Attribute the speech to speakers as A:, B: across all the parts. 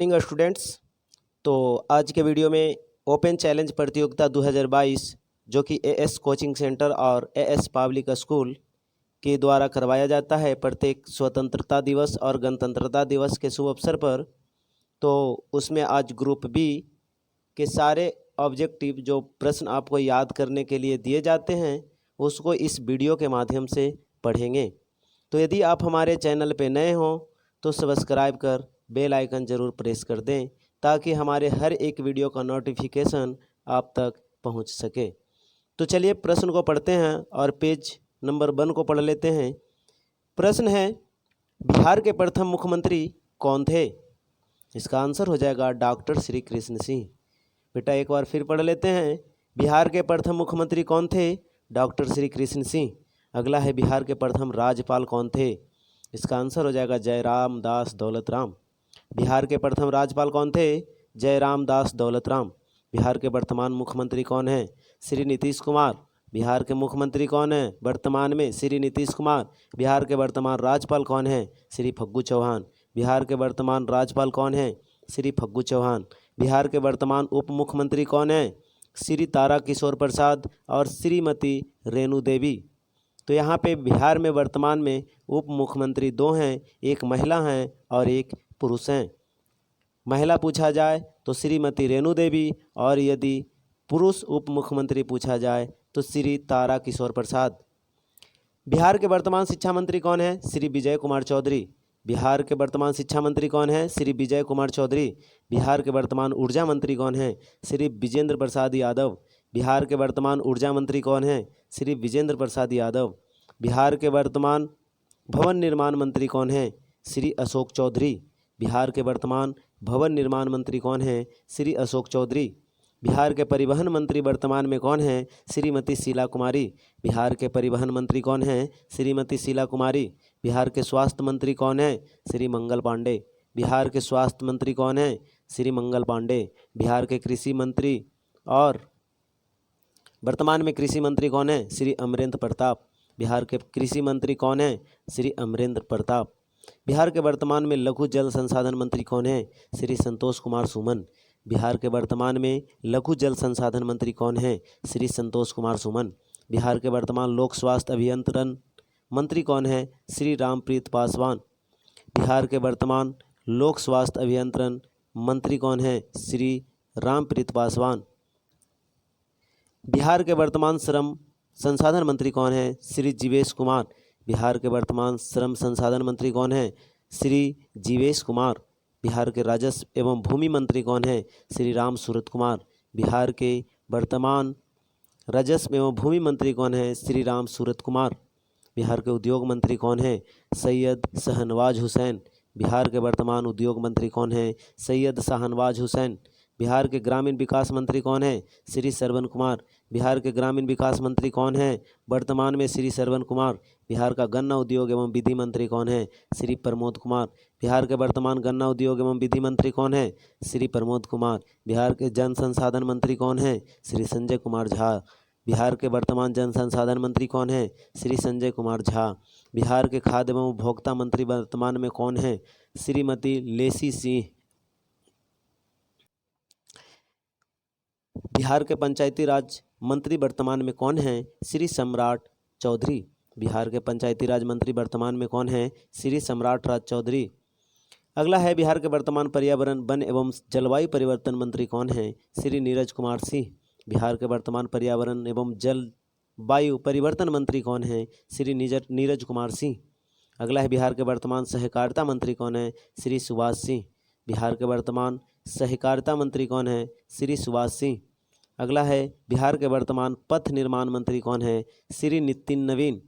A: Morning students. तो आज के वीडियो में ओपन चैलेंज प्रतियोगिता 2022 जो कि एएस कोचिंग सेंटर और एएस पब्लिक स्कूल के द्वारा करवाया जाता है प्रत्येक स्वतंत्रता दिवस और गणतंत्रता दिवस के शुभ अवसर पर। तो उसमें आज ग्रुप बी के सारे ऑब्जेक्टिव जो प्रश्न आपको याद करने के लिए दिए जाते हैं उसको इस वीडियो के माध्यम से पढ़ेंगे। तो यदि आप हमारे चैनल पे नए हों तो सब्सक्राइब कर बेल आइकन ज़रूर प्रेस कर दें ताकि हमारे हर एक वीडियो का नोटिफिकेशन आप तक पहुंच सके। तो चलिए प्रश्न को पढ़ते हैं और पेज नंबर 1 को पढ़ लेते हैं। प्रश्न है, बिहार के प्रथम मुख्यमंत्री कौन थे? इसका आंसर हो जाएगा डॉक्टर श्री कृष्ण सिंह। बेटा एक बार फिर पढ़ लेते हैं, बिहार के प्रथम मुख्यमंत्री कौन थे? डॉक्टर श्री कृष्ण सिंह। अगला है, बिहार के प्रथम राज्यपाल कौन थे? इसका आंसर हो जाएगा जयराम दास दौलतराम। बिहार के प्रथम राज्यपाल कौन थे? जयराम दास दौलतराम। बिहार के वर्तमान मुख्यमंत्री कौन हैं? श्री नीतीश कुमार। बिहार के मुख्यमंत्री कौन हैं वर्तमान में? श्री नीतीश कुमार। बिहार के वर्तमान राज्यपाल कौन हैं? श्री फग्गू चौहान। बिहार के वर्तमान राज्यपाल कौन हैं? श्री फग्गू चौहान। बिहार के वर्तमान उप मुख्यमंत्री कौन हैं? श्री तारा किशोर प्रसाद और श्रीमती रेणु देवी। तो यहाँ पे बिहार में वर्तमान में उप मुख्यमंत्री 2 हैं, एक महिला हैं और एक पुरुष हैं। महिला पूछा जाए तो श्रीमती रेणु देवी और यदि पुरुष उप मुख्यमंत्री पूछा जाए तो श्री तारा किशोर प्रसाद। बिहार के वर्तमान शिक्षा मंत्री कौन है? श्री विजय कुमार चौधरी। बिहार के वर्तमान शिक्षा मंत्री कौन है? श्री विजय कुमार चौधरी। बिहार के वर्तमान ऊर्जा मंत्री कौन है? श्री विजेंद्र प्रसाद यादव। बिहार के वर्तमान ऊर्जा मंत्री कौन है? श्री विजेंद्र प्रसाद यादव। बिहार के वर्तमान भवन निर्माण मंत्री कौन है? श्री अशोक चौधरी। बिहार के वर्तमान भवन निर्माण मंत्री कौन है? श्री अशोक चौधरी। बिहार के परिवहन मंत्री वर्तमान में कौन है? श्रीमती शीला कुमारी। बिहार के परिवहन मंत्री कौन है? श्रीमती शीला कुमारी। बिहार के स्वास्थ्य मंत्री कौन है? श्री मंगल पांडे। बिहार के स्वास्थ्य मंत्री कौन है? श्री मंगल पांडे। बिहार के कृषि मंत्री और वर्तमान में कृषि मंत्री कौन है? श्री अमरेंद्र प्रताप। बिहार के कृषि मंत्री कौन है? श्री अमरेंद्र प्रताप। बिहार के वर्तमान में लघु जल संसाधन मंत्री कौन है? श्री संतोष कुमार सुमन। बिहार के वर्तमान में लघु जल संसाधन मंत्री कौन है? श्री संतोष कुमार सुमन। बिहार के वर्तमान लोक स्वास्थ्य अभियंत्रण मंत्री कौन है? श्री रामप्रीत पासवान। बिहार के वर्तमान लोक स्वास्थ्य अभियंत्रण मंत्री कौन है? श्री रामप्रीत पासवान। बिहार के वर्तमान श्रम संसाधन मंत्री कौन है? श्री जीवेश कुमार। बिहार के वर्तमान श्रम संसाधन मंत्री कौन है? श्री जीवेश कुमार। बिहार के राजस्व एवं भूमि मंत्री कौन है? श्री राम सूरत कुमार। बिहार के वर्तमान राजस्व एवं भूमि मंत्री कौन है? श्री राम सूरत कुमार। बिहार के उद्योग मंत्री कौन है? सैयद शाहनवाज हुसैन। बिहार के वर्तमान उद्योग मंत्री कौन है? सैयद शाहनवाज हुसैन। बिहार के ग्रामीण विकास मंत्री कौन है? श्री श्रवण कुमार। बिहार के ग्रामीण विकास मंत्री कौन है वर्तमान में? श्री श्रवण कुमार। बिहार का गन्ना उद्योग एवं विधि मंत्री कौन है? श्री प्रमोद कुमार। बिहार के वर्तमान गन्ना उद्योग एवं विधि मंत्री कौन है? श्री प्रमोद कुमार। बिहार के जन संसाधन मंत्री कौन है? श्री संजय कुमार झा। बिहार के वर्तमान जन संसाधन मंत्री कौन है? श्री संजय कुमार झा। बिहार के खाद्य एवं उपभोक्ता मंत्री वर्तमान में कौन है? श्रीमती लेसी सिंह। बिहार के पंचायती राज मंत्री वर्तमान में कौन है? श्री सम्राट चौधरी। बिहार के पंचायती राज मंत्री वर्तमान में कौन है? श्री सम्राट राज चौधरी। अगला है, बिहार के वर्तमान पर्यावरण वन एवं जलवायु परिवर्तन मंत्री कौन है? श्री नीरज कुमार सिंह। बिहार के वर्तमान पर्यावरण एवं जलवायु परिवर्तन मंत्री कौन है? श्री नीरज कुमार सिंह। अगला है, बिहार के वर्तमान सहकारिता मंत्री कौन है? श्री सुभाष सिंह। बिहार के वर्तमान सहकारिता मंत्री कौन है? श्री सुभाष सिंह। अगला है, बिहार के वर्तमान पथ निर्माण मंत्री कौन है? श्री नितिन नवीन।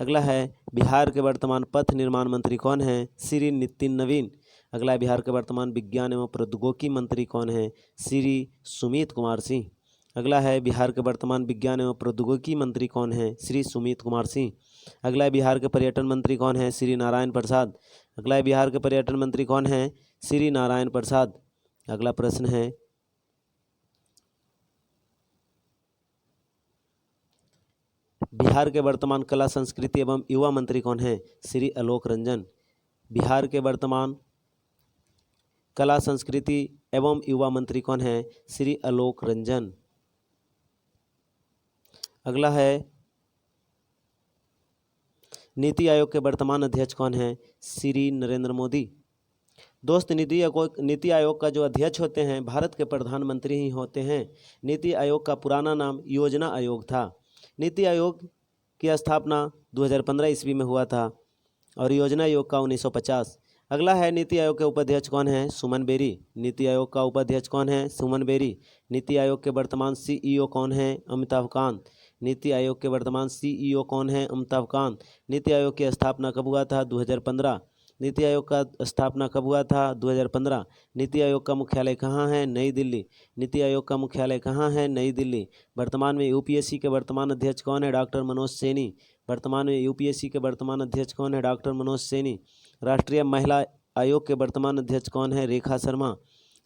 A: अगला है, बिहार के वर्तमान पथ निर्माण मंत्री कौन है? श्री नितिन नवीन। अगला है, बिहार के वर्तमान विज्ञान एवं प्रौद्योगिकी मंत्री कौन है? श्री सुमित कुमार सिंह। अगला है, बिहार के वर्तमान विज्ञान एवं प्रौद्योगिकी मंत्री कौन है? श्री सुमित कुमार सिंह। अगला है, बिहार के पर्यटन मंत्री कौन है? श्री नारायण प्रसाद। अगला है, बिहार के पर्यटन मंत्री कौन है? श्री नारायण प्रसाद। अगला प्रश्न है, बिहार के वर्तमान कला संस्कृति एवं युवा मंत्री कौन है? श्री आलोक रंजन। बिहार के वर्तमान कला संस्कृति एवं युवा मंत्री कौन है? श्री आलोक रंजन। अगला है नीति आयोग के वर्तमान अध्यक्ष कौन है? श्री नरेंद्र मोदी। दोस्त, नीति आयोग का जो अध्यक्ष होते हैं भारत के प्रधानमंत्री ही होते हैं। नीति आयोग का पुराना नाम योजना आयोग था। नीति आयोग की स्थापना 2015 ईस्वी में हुआ था और योजना आयोग का 1950। अगला है नीति आयोग के उपाध्यक्ष कौन है? सुमन बेरी। नीति आयोग का उपाध्यक्ष कौन है? सुमन बेरी। नीति आयोग के वर्तमान CEO कौन है? अमिताभ कांत। नीति आयोग के वर्तमान CEO कौन है? अमिताभ कांत। नीति आयोग की स्थापना कब हुआ था? 2015। नीति आयोग का स्थापना कब हुआ था? 2015। नीति आयोग का मुख्यालय कहाँ है? नई दिल्ली। नीति आयोग का मुख्यालय कहाँ है? नई दिल्ली। वर्तमान में UPSC के वर्तमान अध्यक्ष कौन है? डॉक्टर मनोज सैनी। वर्तमान में UPSC के वर्तमान अध्यक्ष कौन है? डॉक्टर मनोज सैनी। राष्ट्रीय महिला आयोग के वर्तमान अध्यक्ष कौन है? रेखा शर्मा।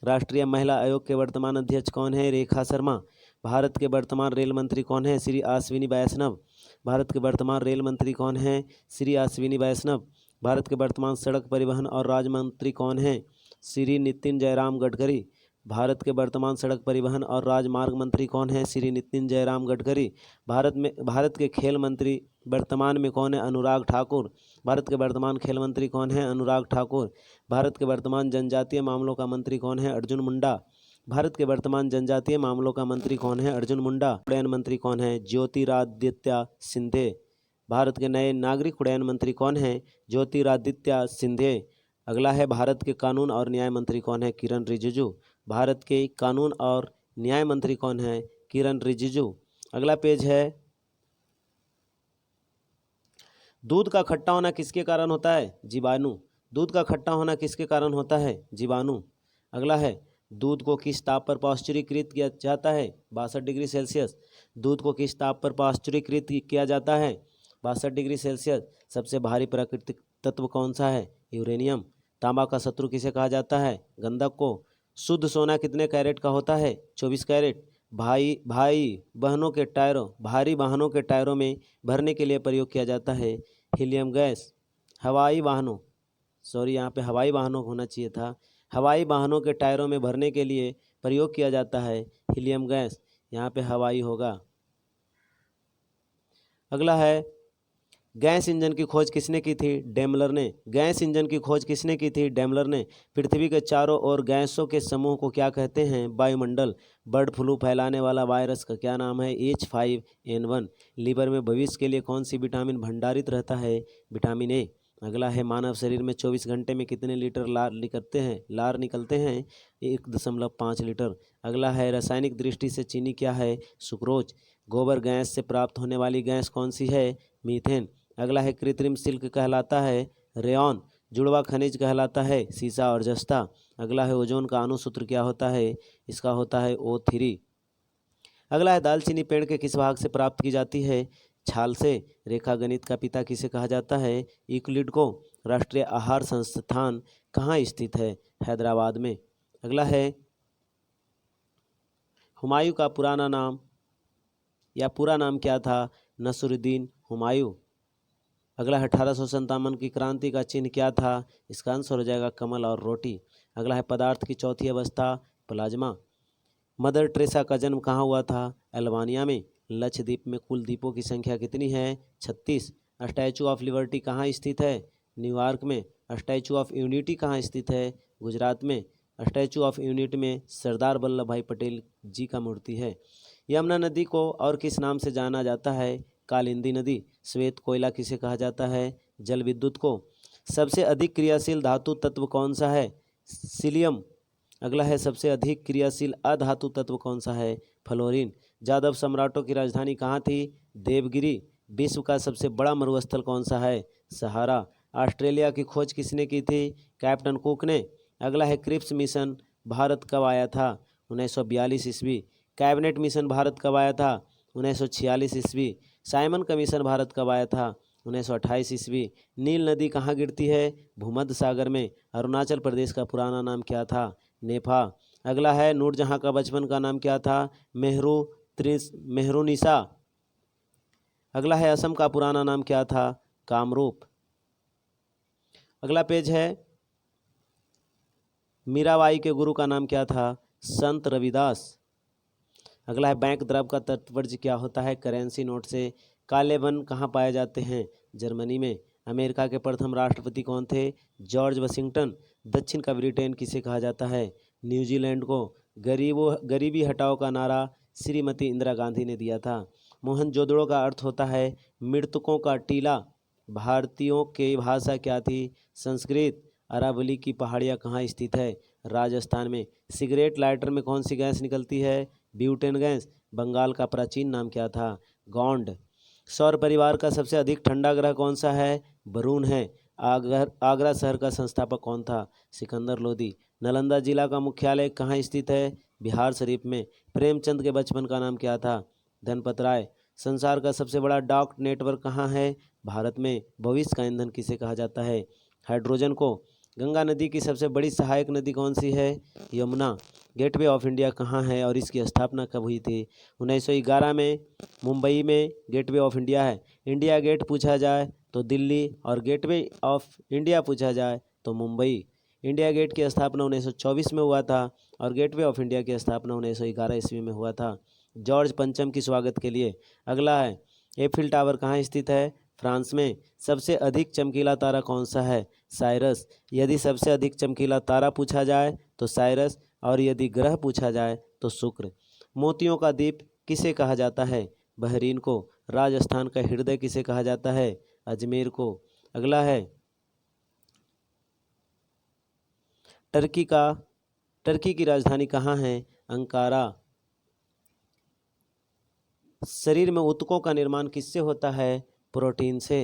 A: राष्ट्रीय महिला आयोग के वर्तमान अध्यक्ष कौन है? रेखा शर्मा। भारत के वर्तमान रेल मंत्री कौन है? श्री अश्विनी वैष्णव। भारत के वर्तमान रेल मंत्री कौन है? श्री अश्विनी वैष्णव। भारत के वर्तमान सड़क परिवहन और राज मंत्री कौन है? श्री नितिन जयराम गडकरी। भारत के वर्तमान सड़क परिवहन और राजमार्ग मंत्री कौन है? श्री नितिन जयराम गडकरी। भारत के खेल मंत्री वर्तमान में कौन है? अनुराग ठाकुर। भारत के वर्तमान खेल मंत्री कौन है? अनुराग ठाकुर। भारत के वर्तमान जनजातीय मामलों का मंत्री कौन है? अर्जुन मुंडा। भारत के वर्तमान जनजातीय मामलों का मंत्री कौन है? अर्जुन मुंडा। उड्डयन मंत्री कौन है? ज्योतिरादित्य सिंधिया। भारत के नए नागरिक उड्डयन मंत्री कौन है? ज्योतिरादित्य सिंधिया। अगला है भारत के कानून और न्याय मंत्री कौन है? किरण रिजिजू। भारत के कानून और न्याय मंत्री कौन है? किरण रिजिजू। अगला पेज है दूध का खट्टा होना किसके कारण होता है? जीवाणु। दूध का खट्टा होना किसके कारण होता है? जीवाणु। अगला है दूध को किस ताप पर पाश्चुरीकृत किया जाता है? 62 डिग्री सेल्सियस। दूध को किस ताप पर पाश्चुरीकृत किया जाता है? 62 डिग्री सेल्सियस। सबसे भारी प्राकृतिक तत्व कौन सा है? यूरेनियम। तांबा का शत्रु किसे कहा जाता है? गंधक को। शुद्ध सोना कितने कैरेट का होता है? 24 कैरेट। भारी वाहनों के टायरों में भरने के लिए प्रयोग किया जाता है हीलियम गैस। हवाई वाहनों होना चाहिए था। हवाई वाहनों के टायरों में भरने के लिए प्रयोग किया जाता है हीलियम गैस। यहाँ पे हवाई होगा। अगला है गैस इंजन की खोज किसने की थी? डेमलर ने। गैस इंजन की खोज किसने की थी? डेमलर ने। पृथ्वी के चारों ओर गैसों के समूह को क्या कहते हैं? वायुमंडल। बर्ड फ्लू फैलाने वाला वायरस का क्या नाम है? H5N1। लीवर में भविष्य के लिए कौन सी विटामिन भंडारित रहता है? Vitamin A. अगला है मानव शरीर में 24 घंटे में कितने लीटर लार निकलते हैं? 1.5 लीटर। अगला है रासायनिक दृष्टि से चीनी क्या है? सुक्रोज। गोबर गैस से प्राप्त होने वाली गैस कौन सी है? मीथेन। अगला है कृत्रिम सिल्क कहलाता है रेयॉन। जुड़वा खनिज कहलाता है सीसा और जस्ता। अगला है ओजोन का अणुसूत्र क्या होता है? इसका होता है O3। अगला है दालचीनी पेड़ के किस भाग से प्राप्त की जाती है? छाल से। रेखा गणित का पिता किसे कहा जाता है? यूक्लिड को। राष्ट्रीय आहार संस्थान कहाँ स्थित है? हैदराबाद में। अगला है हुमायूं का पूरा नाम क्या था? नसरुद्दीन हुमायूं। अगला है 1857 की क्रांति का चिन्ह क्या था? इसका आंसर हो जाएगा कमल और रोटी। अगला है पदार्थ की चौथी अवस्था प्लाज्मा। मदर टेरेसा का जन्म कहाँ हुआ था? अल्बानिया में। लक्षद्वीप में कुल द्वीपों की संख्या कितनी है? 36। स्टैचू ऑफ लिबर्टी कहाँ स्थित है? न्यूयॉर्क में। स्टैचू ऑफ यूनिटी कहाँ स्थित है? गुजरात में। स्टैचू ऑफ यूनिटी में सरदार वल्लभ भाई पटेल जी का मूर्ति है। यमुना नदी को और किस नाम से जाना जाता है? कालिंदी नदी। श्वेत कोयला किसे कहा जाता है? जल विद्युत को। सबसे अधिक क्रियाशील धातु तत्व कौन सा है? सीलियम। अगला है सबसे अधिक क्रियाशील अधातु तत्व कौन सा है? फ्लोरीन। यादव सम्राटों की राजधानी कहाँ थी? देवगिरी। विश्व का सबसे बड़ा मरुस्थल कौन सा है? सहारा। ऑस्ट्रेलिया की खोज किसने की थी? कैप्टन कुक ने। अगला है क्रिप्स मिशन भारत कब आया था? 1942 ईस्वी। कैबिनेट मिशन भारत कब आया था? 1946 ईस्वी। साइमन कमीशन भारत कब आया था? 1928 ईस्वी। नील नदी कहाँ गिरती है? भूमध्य सागर में। अरुणाचल प्रदेश का पुराना नाम क्या था? नेफा। अगला है नूरजहां का बचपन का नाम क्या था? मेहरुनिसा। अगला है असम का पुराना नाम क्या था? कामरूप। अगला पेज है मीराबाई के गुरु का नाम क्या था? संत रविदास। अगला है बैंक द्रव्य का तात्पर्य क्या होता है? करेंसी नोट से। काले वन कहाँ पाए जाते हैं? जर्मनी में। अमेरिका के प्रथम राष्ट्रपति कौन थे? George Washington. दक्षिण का ब्रिटेन किसे कहा जाता है? न्यूजीलैंड को। गरीबी हटाओ का नारा श्रीमती इंदिरा गांधी ने दिया था। मोहनजोदड़ो का अर्थ होता है मृतकों का टीला। भारतीयों की भाषा क्या थी? संस्कृत। अरावली की पहाड़ियाँ कहाँ स्थित है? राजस्थान में। सिगरेट लाइटर में कौन सी गैस निकलती है? Butane gas. बंगाल का प्राचीन नाम क्या था? गौंड। सौर परिवार का सबसे अधिक ठंडा ग्रह कौन सा है? वरुण है। आगरा शहर का संस्थापक कौन था? सिकंदर लोदी। नालंदा जिला का मुख्यालय कहाँ स्थित है? बिहार शरीफ में। प्रेमचंद के बचपन का नाम क्या था? धनपत राय। संसार का सबसे बड़ा डाक नेटवर्क कहाँ है? भारत में। भविष्य का ईंधन किसे कहा जाता है? हाइड्रोजन को। गंगा नदी की सबसे बड़ी सहायक नदी कौन सी है? यमुना। गेटवे ऑफ इंडिया कहाँ है और इसकी स्थापना कब हुई थी? 1911 में मुंबई में गेटवे ऑफ इंडिया है। इंडिया गेट पूछा जाए तो दिल्ली और गेटवे ऑफ इंडिया पूछा जाए तो मुंबई। इंडिया गेट की स्थापना 1924 में हुआ था और गेटवे ऑफ इंडिया की स्थापना 1911 ईस्वी में हुआ था जॉर्ज पंचम की स्वागत के लिए। अगला है एफिल टावर कहाँ स्थित है? फ्रांस में। सबसे अधिक चमकीला तारा कौन सा है? साइरस। यदि सबसे अधिक चमकीला तारा पूछा जाए तो साइरस और यदि ग्रह पूछा जाए तो शुक्र। मोतियों का द्वीप किसे कहा जाता है? बहरीन को। राजस्थान का हृदय किसे कहा जाता है? अजमेर को। अगला है टर्की की राजधानी कहाँ है? अंकारा। शरीर में ऊतकों का निर्माण किससे होता है? प्रोटीन से।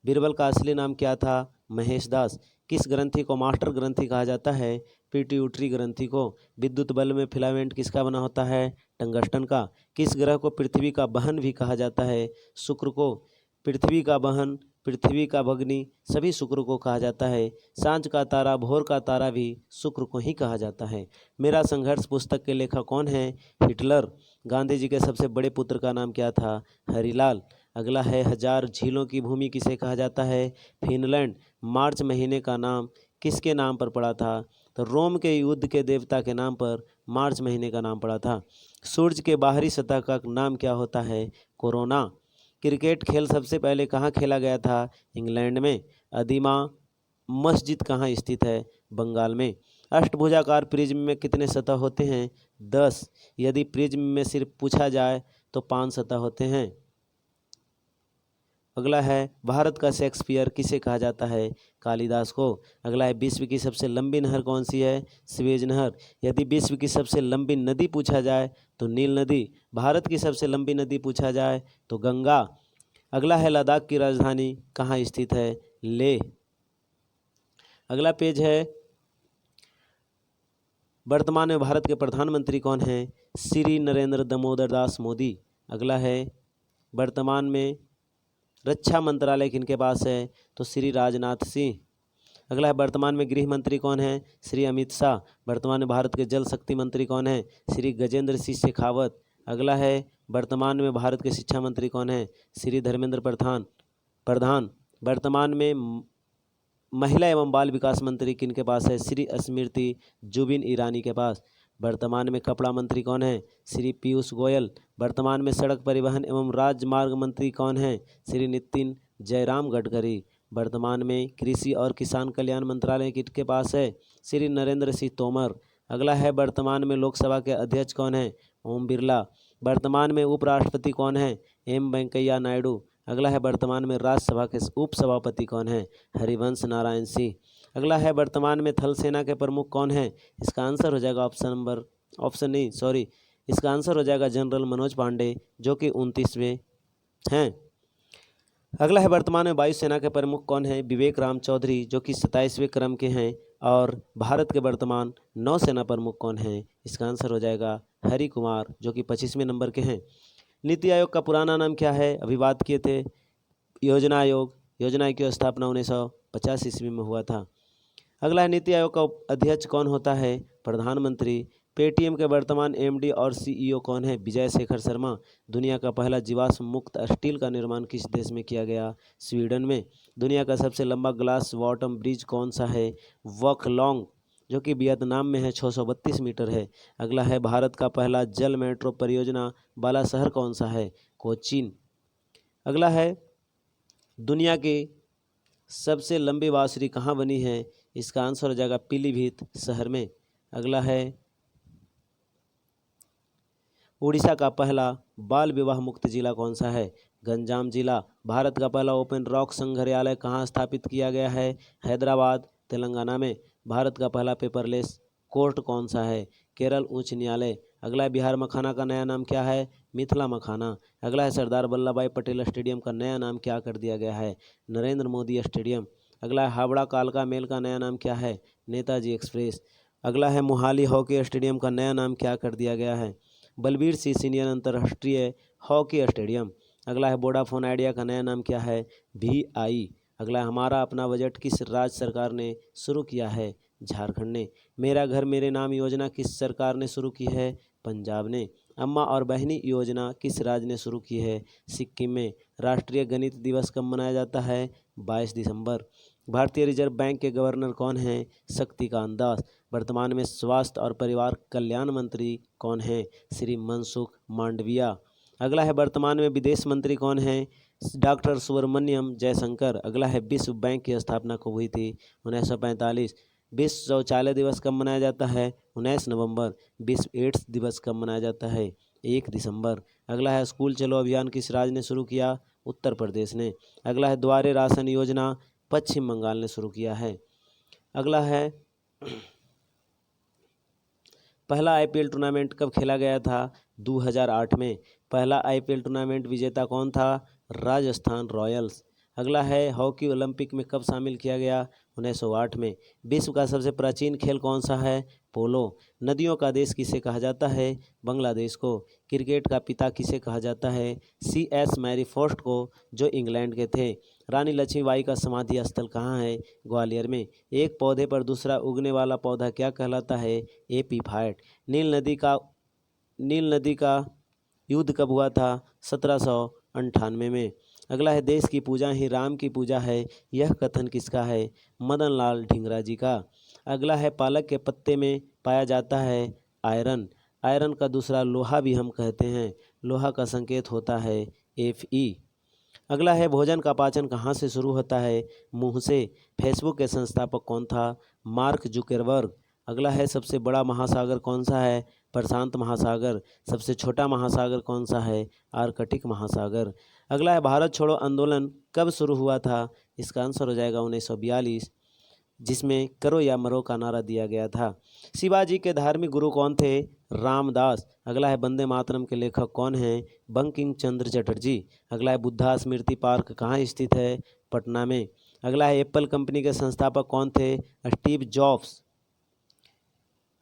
A: बीरबल का असली नाम क्या था? महेश दास। किस ग्रंथि को मास्टर ग्रंथि कहा जाता है? पिट्यूटरी ग्रंथि को। विद्युत बल्ब में फिलामेंट किसका बना होता है? टंगस्टन का। किस ग्रह को पृथ्वी का बहन भी कहा जाता है? शुक्र को। पृथ्वी का बहन, पृथ्वी का भग्नि सभी शुक्र को कहा जाता है। सांझ का तारा, भोर का तारा भी शुक्र को ही कहा जाता है। मेरा संघर्ष पुस्तक के लेखक कौन है? हिटलर। गांधी जी के सबसे बड़े पुत्र का नाम क्या था? हरिलाल। अगला है 1000 झीलों की भूमि किसे कहा जाता है? फिनलैंड। मार्च महीने का नाम किसके नाम पर पड़ा था? तो रोम के युद्ध के देवता के नाम पर मार्च महीने का नाम पड़ा था। सूर्य के बाहरी सतह का नाम क्या होता है? कोरोना। क्रिकेट खेल सबसे पहले कहाँ खेला गया था? इंग्लैंड में। अदीमा मस्जिद कहाँ स्थित है? बंगाल में। अष्टभुजाकार प्रिज्म में कितने सतह होते हैं? 10। यदि प्रिज्म में सिर्फ पूछा जाए तो 5 सतह होते हैं। अगला है भारत का शेक्सपियर किसे कहा जाता है? कालिदास को। अगला है विश्व की सबसे लंबी नहर कौन सी है? स्वेज नहर। यदि विश्व की सबसे लंबी नदी पूछा जाए तो नील नदी। भारत की सबसे लंबी नदी पूछा जाए तो गंगा। अगला है लद्दाख की राजधानी कहाँ स्थित है? लेह। अगला पेज है वर्तमान में भारत के प्रधानमंत्री कौन हैं? श्री नरेंद्र दामोदर दास मोदी। अगला है वर्तमान में रक्षा मंत्रालय किनके पास है? तो श्री राजनाथ सिंह। अगला है वर्तमान में गृह मंत्री कौन है? श्री अमित शाह। वर्तमान में भारत के जल शक्ति मंत्री कौन है? श्री गजेंद्र सिंह शेखावत। अगला है वर्तमान में भारत के शिक्षा मंत्री कौन है? श्री धर्मेंद्र प्रधान। वर्तमान में महिला एवं बाल विकास मंत्री किनके पास है? श्री स्मृति जुबिन ईरानी के पास। वर्तमान में कपड़ा मंत्री कौन है? श्री पीयूष गोयल। वर्तमान में सड़क परिवहन एवं राजमार्ग मंत्री कौन है? श्री नितिन जयराम गडकरी। वर्तमान में कृषि और किसान कल्याण मंत्रालय किसके पास है? श्री नरेंद्र सिंह तोमर। अगला है वर्तमान में लोकसभा के अध्यक्ष कौन है? ओम बिरला। वर्तमान में उपराष्ट्रपति कौन है? एम वेंकैया नायडू। अगला है वर्तमान में राज्यसभा के उपसभापति कौन है? हरिवंश नारायण सिंह। अगला है वर्तमान में थल सेना के प्रमुख कौन है? इसका आंसर हो जाएगा इसका आंसर हो जाएगा जनरल मनोज पांडे जो कि 29वें हैं। अगला है वर्तमान में वायुसेना के प्रमुख कौन है? विवेक राम चौधरी जो कि 27वें क्रम के हैं। और भारत के वर्तमान नौसेना प्रमुख कौन है? इसका आंसर हो जाएगा हरि कुमार जो कि 25वें नंबर के हैं। नीति आयोग का पुराना नाम क्या है? अभी बात किए थे योजना आयोग। योजना की स्थापना 1950 ईस्वी में हुआ था। अगला है नीति आयोग का अध्यक्ष कौन होता है? प्रधानमंत्री। पेटीएम के वर्तमान एमडी और सीईओ कौन है? विजय शेखर शर्मा। दुनिया का पहला जीवाश्म मुक्त स्टील का निर्माण किस देश में किया गया? स्वीडन में। दुनिया का सबसे लंबा ग्लास बॉटम ब्रिज कौन सा है? वॉकलॉन्ग जो कि वियतनाम में है, 632 मीटर है। अगला है भारत का पहला जल मेट्रो परियोजना वाला शहर कौन सा है? कोचीन। अगला है दुनिया की सबसे लंबी बांसुरी कहाँ बनी है? इसका आंसर हो जाएगा पीलीभीत शहर में। अगला है उड़ीसा का पहला बाल विवाह मुक्त जिला कौन सा है? गंजाम जिला। भारत का पहला ओपन रॉक संग्रहालय कहाँ स्थापित किया गया है? हैदराबाद तेलंगाना में। भारत का पहला पेपरलेस कोर्ट कौन सा है? केरल उच्च न्यायालय। अगला है बिहार मखाना का नया नाम क्या है? मिथिला मखाना। अगला है सरदार वल्लभ भाई पटेल स्टेडियम का नया नाम क्या कर दिया गया है? नरेंद्र मोदी स्टेडियम। अगला है हावड़ा कालका मेल का नया नाम क्या है? नेताजी एक्सप्रेस। अगला है मोहाली हॉकी स्टेडियम का नया नाम क्या कर दिया गया है? बलबीर सिंह सीनियर अंतर्राष्ट्रीय हॉकी स्टेडियम। अगला है वोडाफोन आइडिया का नया नाम क्या है? VI। अगला है हमारा अपना बजट किस राज्य सरकार ने शुरू किया है? झारखंड ने। मेरा घर मेरे नाम योजना किस सरकार ने शुरू की है? पंजाब ने। अम्मा और बहनी योजना किस राज्य ने शुरू की है? सिक्किम में। राष्ट्रीय गणित दिवस कब मनाया जाता है? 22 दिसंबर। भारतीय रिजर्व बैंक के गवर्नर कौन हैं? शक्तिकांत दास। वर्तमान में स्वास्थ्य और परिवार कल्याण मंत्री कौन हैं? श्री मनसुख मांडविया। अगला है वर्तमान में विदेश मंत्री कौन हैं? डॉक्टर सुब्रमण्यम जयशंकर। अगला है विश्व बैंक की स्थापना कब हुई थी? 1945। विश्व शौचालय दिवस कब मनाया जाता है? 19 नवंबर। विश्व एड्स दिवस कब मनाया जाता है? 1 दिसंबर। अगला है स्कूल चलो अभियान किस राज्य ने शुरू किया? उत्तर प्रदेश ने। अगला है द्वारे राशन योजना पश्चिम बंगाल ने शुरू किया है। अगला है पहला IPL टूर्नामेंट कब खेला गया था? 2008 में। पहला IPL टूर्नामेंट विजेता कौन था? राजस्थान रॉयल्स। अगला है हॉकी ओलंपिक में कब शामिल किया गया? 1908 में। विश्व का सबसे प्राचीन खेल कौन सा है? पोलो। नदियों का देश किसे कहा जाता है? बांग्लादेश को। क्रिकेट का पिता किसे कहा जाता है? CS मैरीफोस्ट को, जो इंग्लैंड के थे। रानी लक्ष्मीबाई का समाधि स्थल कहाँ है? ग्वालियर में। एक पौधे पर दूसरा उगने वाला पौधा क्या कहलाता है? एपीफाइट। नील नदी का युद्ध कब हुआ था? 1798 में। अगला है देश की पूजा ही राम की पूजा है, यह कथन किसका है? मदन लाल ढींगरा जी का। अगला है पालक के पत्ते में पाया जाता है आयरन। आयरन का दूसरा लोहा भी हम कहते हैं। लोहा का संकेत होता है Fe। अगला है भोजन का पाचन कहाँ से शुरू होता है? मुंह से। फेसबुक के संस्थापक कौन था? Mark Zuckerberg. अगला है सबसे बड़ा महासागर कौन सा है? प्रशांत महासागर। सबसे छोटा महासागर कौन सा है? आर्कटिक महासागर। अगला है भारत छोड़ो आंदोलन कब शुरू हुआ था? इसका आंसर हो जाएगा 1942, जिसमें करो या मरो का नारा दिया गया था। शिवाजी के धार्मिक गुरु कौन थे? रामदास। अगला है वंदे मातरम के लेखक कौन हैं? बंकिम चंद्र चटर्जी। अगला है बुद्धा स्मृति पार्क कहाँ स्थित है? पटना में। अगला है एप्पल कंपनी के संस्थापक कौन थे? Steve jobs.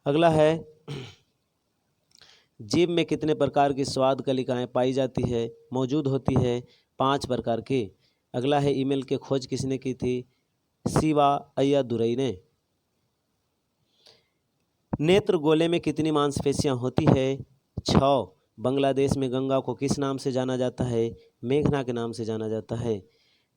A: अगला है जीभ में कितने प्रकार की स्वाद कलिकाएं पाई जाती है? मौजूद होती है 5 प्रकार की। अगला है ईमेल की खोज किसने की थी? शिवा अय्यादुरई ने। नेत्र गोले में कितनी मांसपेशियां होती है? 6। बांग्लादेश में गंगा को किस नाम से जाना जाता है? मेघना के नाम से जाना जाता है।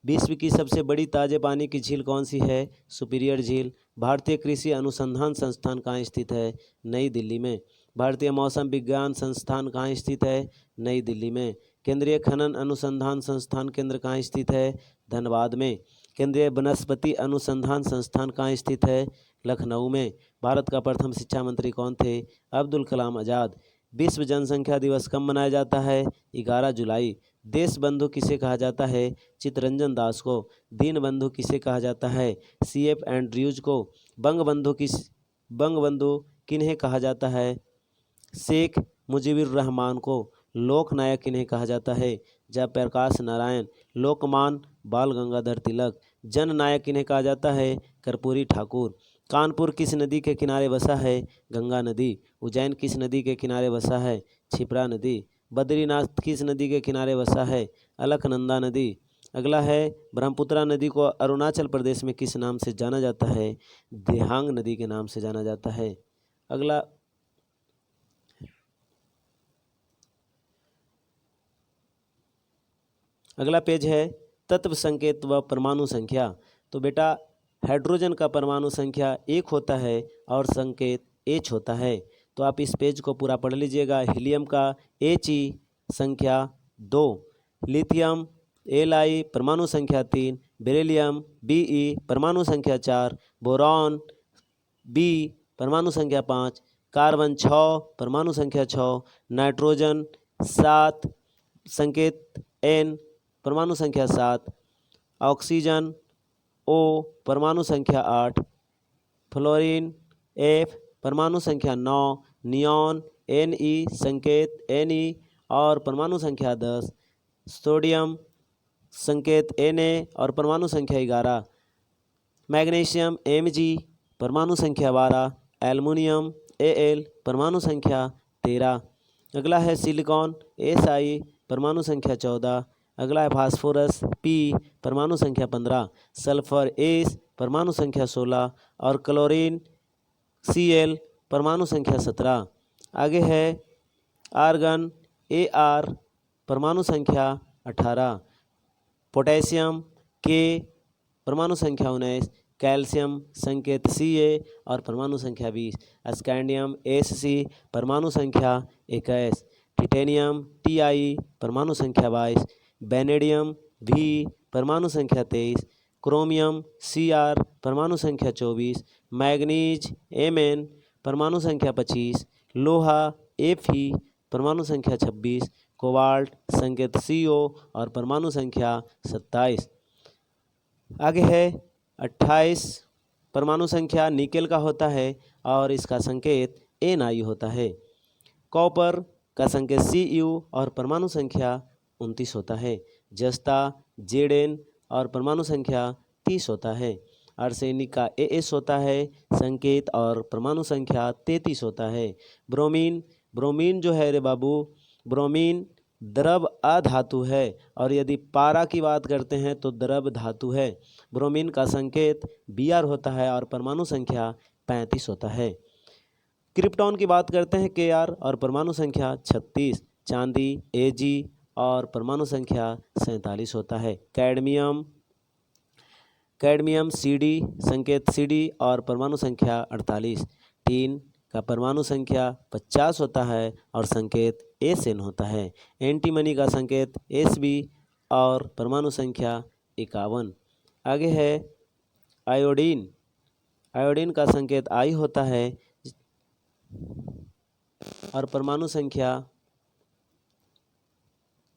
A: विश्व की सबसे बड़ी ताजे पानी की झील कौन सी है? सुपीरियर झील। भारतीय कृषि अनुसंधान संस्थान कहाँ स्थित है? नई दिल्ली में। भारतीय मौसम विज्ञान संस्थान कहाँ स्थित है? नई दिल्ली में। केंद्रीय खनन अनुसंधान संस्थान केंद्र कहाँ स्थित है? धनबाद में। केंद्रीय वनस्पति अनुसंधान संस्थान कहाँ स्थित है? लखनऊ में। भारत का प्रथम शिक्षा मंत्री कौन थे? अब्दुल कलाम आज़ाद। विश्व जनसंख्या दिवस कब मनाया जाता है? 11 जुलाई। देश बंधु किसे कहा जाता है? चित्तरंजन दास को। दीन बंधु किसे कहा जाता है? CF एंड्रयूज को। बंगबंधु किन्हें कहा जाता है? शेख मुजीबुर रहमान को। लोकनायक किन्हें कहा जाता है? जयप्रकाश नारायण। लोकमान बाल गंगाधर तिलक। जननायक किन्हें कहा जाता है? कर्पूरी ठाकुर। कानपुर किस नदी के किनारे बसा है? गंगा नदी। उज्जैन किस नदी के किनारे बसा है? क्षिप्रा नदी। बद्रीनाथ किस नदी के किनारे बसा है? अलकनंदा नदी। अगला है ब्रह्मपुत्रा नदी को अरुणाचल प्रदेश में किस नाम से जाना जाता है? देहांग नदी के नाम से जाना जाता है। अगला पेज है तत्व संकेत व परमाणु संख्या। तो बेटा हाइड्रोजन का परमाणु संख्या 1 होता है और संकेत H होता है। तो आप इस पेज को पूरा पढ़ लीजिएगा। हीलियम का He संख्या 2, लिथियम Li परमाणु संख्या 3, बेरिलियम Be परमाणु संख्या 4, बोरॉन B परमाणु संख्या 5, कार्बन 6 परमाणु संख्या 6, नाइट्रोजन 7 संकेत N परमाणु संख्या 7, ऑक्सीजन O परमाणु संख्या 8, फ्लोरीन F परमाणु संख्या 9, नियॉन Ne संकेत Ne और परमाणु संख्या 10, सोडियम संकेत Na और परमाणु संख्या 11, मैग्नीशियम Mg परमाणु संख्या 12, एल्युमिनियम Al परमाणु संख्या 13। अगला है सिलिकॉन Si परमाणु संख्या 14। अगला है फास्फोरस P परमाणु संख्या 15, सल्फर S परमाणु संख्या 16 और क्लोरीन Cl परमाणु संख्या 17। आगे है आर्गन Ar परमाणु संख्या 18, पोटेशियम K परमाणु संख्या 19, कैल्शियम संकेत Ca और परमाणु संख्या 20, स्कैंडियम Sc परमाणु संख्या 21, टिटेनियम Ti परमाणु संख्या 22, वेनेडियम V परमाणु संख्या 23, क्रोमियम Cr परमाणु संख्या 24, मैग्नीज Mn परमाणु संख्या 25, लोहा Fe परमाणु संख्या 26, कोबाल्ट संकेत Co और परमाणु संख्या 27। आगे है 28 परमाणु संख्या निकेल का होता है और इसका संकेत Ni होता है। कॉपर का संकेत Cu और परमाणु संख्या 29 होता है। जस्ता Zn और परमाणु संख्या 30 होता है। आर्सेनिक का As होता है संकेत और परमाणु संख्या 33 होता है। ब्रोमीन जो है रे बाबू, ब्रोमीन द्रव अधातु है और यदि पारा की बात करते हैं तो द्रव धातु है। ब्रोमीन का संकेत Br होता है और परमाणु संख्या 35 होता है। क्रिप्टॉन की बात करते हैं Kr और परमाणु संख्या 36, चांदी Ag और परमाणु संख्या 47 होता है। कैडमियम Cd संकेत Cd और परमाणु संख्या 48, टीन का परमाणु संख्या 50 होता है और संकेत Sn होता है। एंटीमनी का संकेत Sb और परमाणु संख्या 51। आगे है आयोडीन का संकेत I होता है और परमाणु संख्या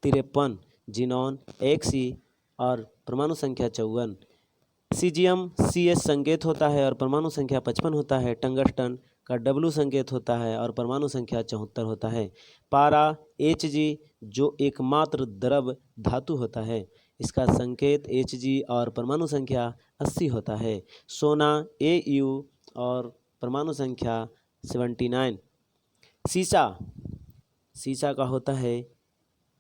A: 53, जिनॉन Xe और परमाणु संख्या 54, सीजियम Cs संकेत होता है और परमाणु संख्या 55 होता है। टंगस्टन का W संकेत होता है और परमाणु संख्या 74 होता है। पारा Hg जो एकमात्र द्रव धातु होता है, इसका संकेत Hg और परमाणु संख्या 80 होता है। सोना Au और परमाणु संख्या 79। सीसा का होता है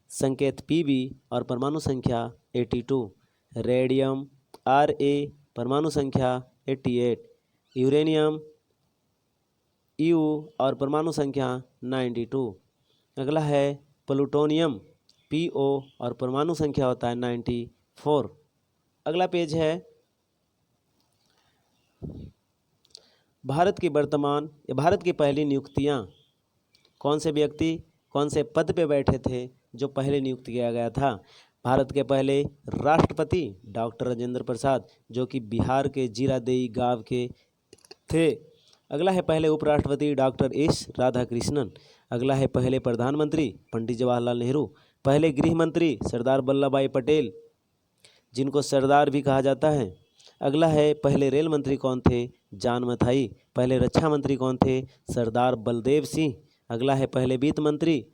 A: संकेत Pb और परमाणु संख्या 82। रेडियम Ra परमाणु संख्या 88, यूरेनियम U और परमाणु संख्या 92। अगला है प्लूटोनियम Po और परमाणु संख्या होता है 94। अगला पेज है भारत की पहली नियुक्तियां। कौन से व्यक्ति कौन से पद पे बैठे थे जो पहले नियुक्त किया गया था? भारत के पहले राष्ट्रपति डॉक्टर राजेंद्र प्रसाद, जो कि बिहार के जीरादेई गांव के थे। अगला है पहले उपराष्ट्रपति डॉक्टर एस राधाकृष्णन। अगला है पहले प्रधानमंत्री पंडित जवाहरलाल नेहरू। पहले गृह मंत्री सरदार वल्लभ भाई पटेल, जिनको सरदार भी कहा जाता है। अगला है पहले रेल मंत्री कौन थे? जान मथाई। पहले रक्षा मंत्री कौन थे? सरदार बलदेव सिंह। अगला है पहले वित्त मंत्री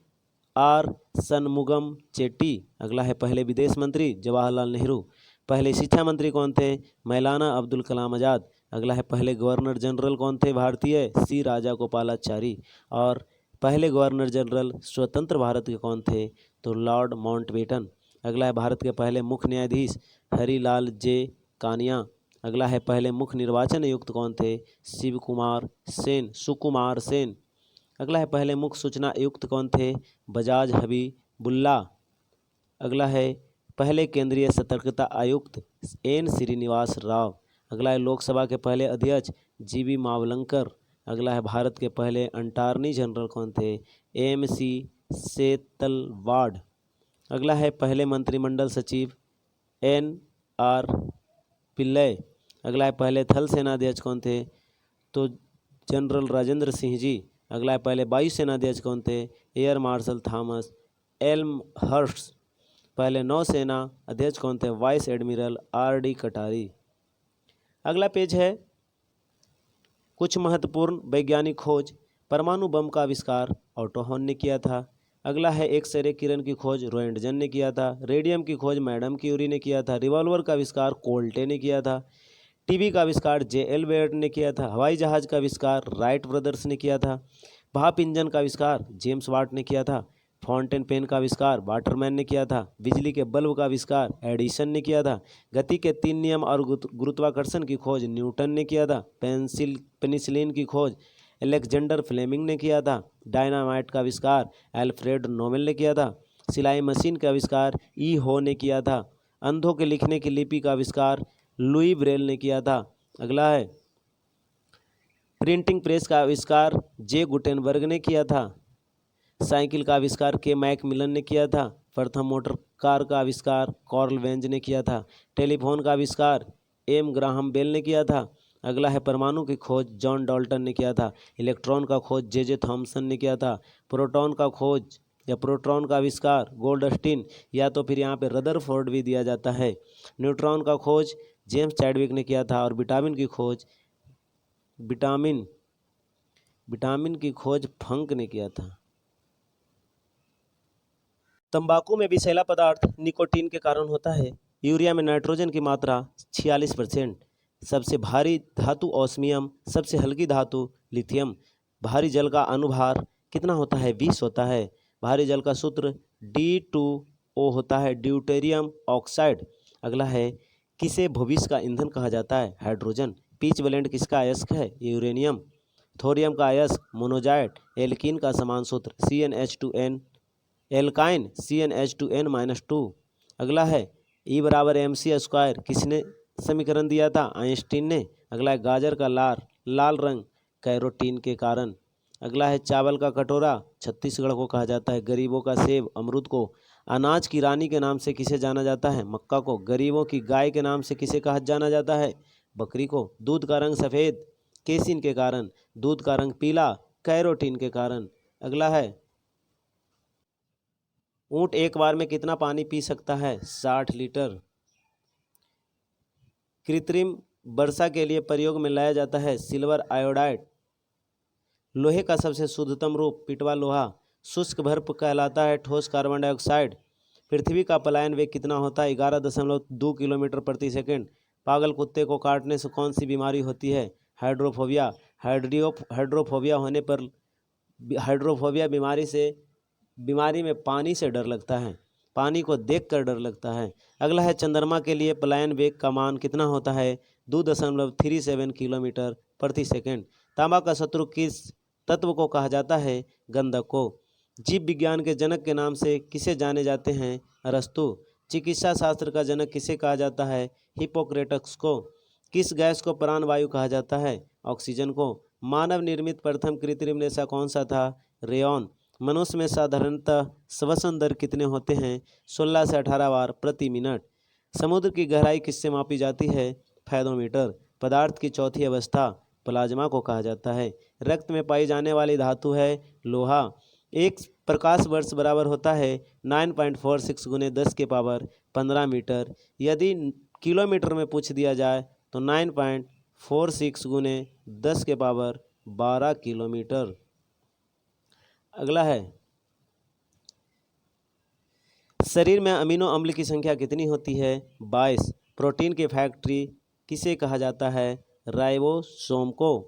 A: आर सनमुगम चेट्टी। अगला है पहले विदेश मंत्री जवाहरलाल नेहरू। पहले शिक्षा मंत्री कौन थे? मौलाना अब्दुल कलाम आज़ाद। अगला है पहले गवर्नर जनरल कौन थे भारतीय? सी राजागोपालाचारी। और पहले गवर्नर जनरल स्वतंत्र भारत के कौन थे? तो लॉर्ड माउंटबेटन। अगला है भारत के पहले मुख्य न्यायाधीश हरिलाल जे कानिया। अगला है पहले मुख्य निर्वाचन आयुक्त कौन थे? सुकुमार सेन। अगला है पहले मुख्य सूचना आयुक्त कौन थे? बजाज हबीबुल्ला। अगला है पहले केंद्रीय सतर्कता आयुक्त एन श्रीनिवास राव। अगला है लोकसभा के पहले अध्यक्ष जीवी मावलंकर। अगला है भारत के पहले अटॉर्नी जनरल कौन थे? एम.सी. सेतलवाड। अगला है पहले मंत्रिमंडल सचिव N.R. पिल्लई। अगला है पहले थल सेना अध्यक्ष कौन थे? तो जनरल राजेंद्र सिंह जी। अगला है पहले वायुसेना अध्यक्ष कौन थे? Air marshal Thomas Elmhirst. पहले नौसेना अध्यक्ष कौन थे? Vice admiral R.D. कटारी। अगला पेज है कुछ महत्वपूर्ण वैज्ञानिक खोज। परमाणु बम का आविष्कार ऑटो हॉर्न ने किया था। अगला है एक्सरे किरण की खोज रोएंटजन ने किया था। रेडियम की खोज मैडम क्यूरी ने किया था। रिवॉल्वर का आविष्कार कोल्टे ने किया था। टीवी का आविष्कार J.L. बेयर ने किया था। हवाई जहाज का आविष्कार राइट ब्रदर्स ने किया था। भाप इंजन का आविष्कार जेम्स वाट ने किया था। फाउंटेन पेन का आविष्कार वाटरमैन ने किया था। बिजली के बल्ब का आविष्कार एडिसन ने किया था। गति के 3 नियम और गुरुत्वाकर्षण की खोज न्यूटन ने किया था। पेनिसिलिन की खोज अलेक्जेंडर फ्लेमिंग ने किया था। डायनामाइट का आविष्कार अल्फ्रेड नोबेल ने किया था। सिलाई मशीन का आविष्कार ई हो ने किया था। अंधों के लिखने की लिपि का आविष्कार लुई ब्रेल ने किया था। अगला है प्रिंटिंग प्रेस का आविष्कार जे गुटेनबर्ग ने किया था। साइकिल का आविष्कार के मैकमिलन ने किया था। प्रथम मोटर कार का आविष्कार कार्ल वेंज ने किया था। टेलीफोन का आविष्कार एम ग्राहम बेल ने किया था। अगला है परमाणु की खोज जॉन डाल्टन ने किया था। इलेक्ट्रॉन का खोज जे थॉमसन ने किया था। प्रोटॉन का खोज या प्रोटॉन का आविष्कार गोल्डस्टीन या तो फिर यहाँ पे रदरफोर्ड भी दिया जाता है। न्यूट्रॉन का खोज जेम्स चैडविक ने किया था। और विटामिन की खोज विटामिन की खोज फंक ने किया था। तंबाकू में विषैला पदार्थ निकोटीन के कारण होता है। यूरिया में नाइट्रोजन की मात्रा 46%। सबसे भारी धातु ऑस्मियम। सबसे हल्की धातु लिथियम। भारी जल का अनुभार कितना होता है? 20 होता है। भारी जल का सूत्र D2O होता है, ड्यूटेरियम ऑक्साइड। अगला है किसे भविष्य का ईंधन कहा जाता है? हाइड्रोजन। पीच ब्लेंड किसका अयस्क है? यूरेनियम। थोरियम का अयस्क मोनोजाइट। एल्कीन का समान सूत्र CnH2n। Alkyne CnH2n-2। अगला है E बराबर mc² किसने समीकरण दिया था? आइंस्टीन ने। अगला है गाजर का लाल रंग कैरोटीन के कारण। अगला है चावल का कटोरा छत्तीसगढ़ को कहा जाता है। गरीबों का सेब अमरूद को। अनाज की रानी के नाम से किसे जाना जाता है? मक्का को। गरीबों की गाय के नाम से किसे कहा जाना जाता है? बकरी को। दूध का रंग सफ़ेद केसिन के कारण। दूध का रंग पीला कैरोटीन के कारण। अगला है ऊंट एक बार में कितना पानी पी सकता है? 60 लीटर। कृत्रिम वर्षा के लिए प्रयोग में लाया जाता है सिल्वर आयोडाइड। लोहे का सबसे शुद्धतम रूप पिटवा लोहा। शुष्क बर्फ कहलाता है ठोस कार्बन डाइऑक्साइड। पृथ्वी का पलायन वेग कितना होता है? 11.2 किलोमीटर प्रति सेकंड। पागल कुत्ते को काटने से कौन सी बीमारी होती है? हाइड्रोफोबिया। हाइड्रोफोबिया बीमारी में पानी से डर लगता है। पानी को देखकर डर लगता है। अगला है चंद्रमा के लिए पलायन वेग का मान कितना होता है? 2.37 किलोमीटर प्रति सेकंड। तांबा का शत्रु किस तत्व को कहा जाता है? गंधक को। जीव विज्ञान के जनक के नाम से किसे जाने जाते हैं? अरस्तु। चिकित्सा शास्त्र का जनक किसे कहा जाता है? हिप्पोक्रेटस को। किस गैस को प्राणवायु कहा जाता है? ऑक्सीजन को। मानव निर्मित प्रथम कृत्रिम रेशा कौन सा था? रेयॉन। मनुष्य में साधारणतः श्वसन दर कितने होते हैं? 16 से 18 बार प्रति मिनट। समुद्र की गहराई किससे मापी जाती है? फैथोमीटर। पदार्थ की चौथी अवस्था प्लाज्मा को कहा जाता है। रक्त में पाई जाने वाली धातु है लोहा। एक प्रकाश वर्ष बराबर होता है 9.46 × 10⁻15 मीटर। यदि किलोमीटर में पूछ दिया जाए तो 9.46 × 10⁻12 किलोमीटर। अगला है शरीर में अमीनो अम्ल की संख्या कितनी होती है? 22। प्रोटीन की फैक्ट्री किसे कहा जाता है? राइबोसोम को।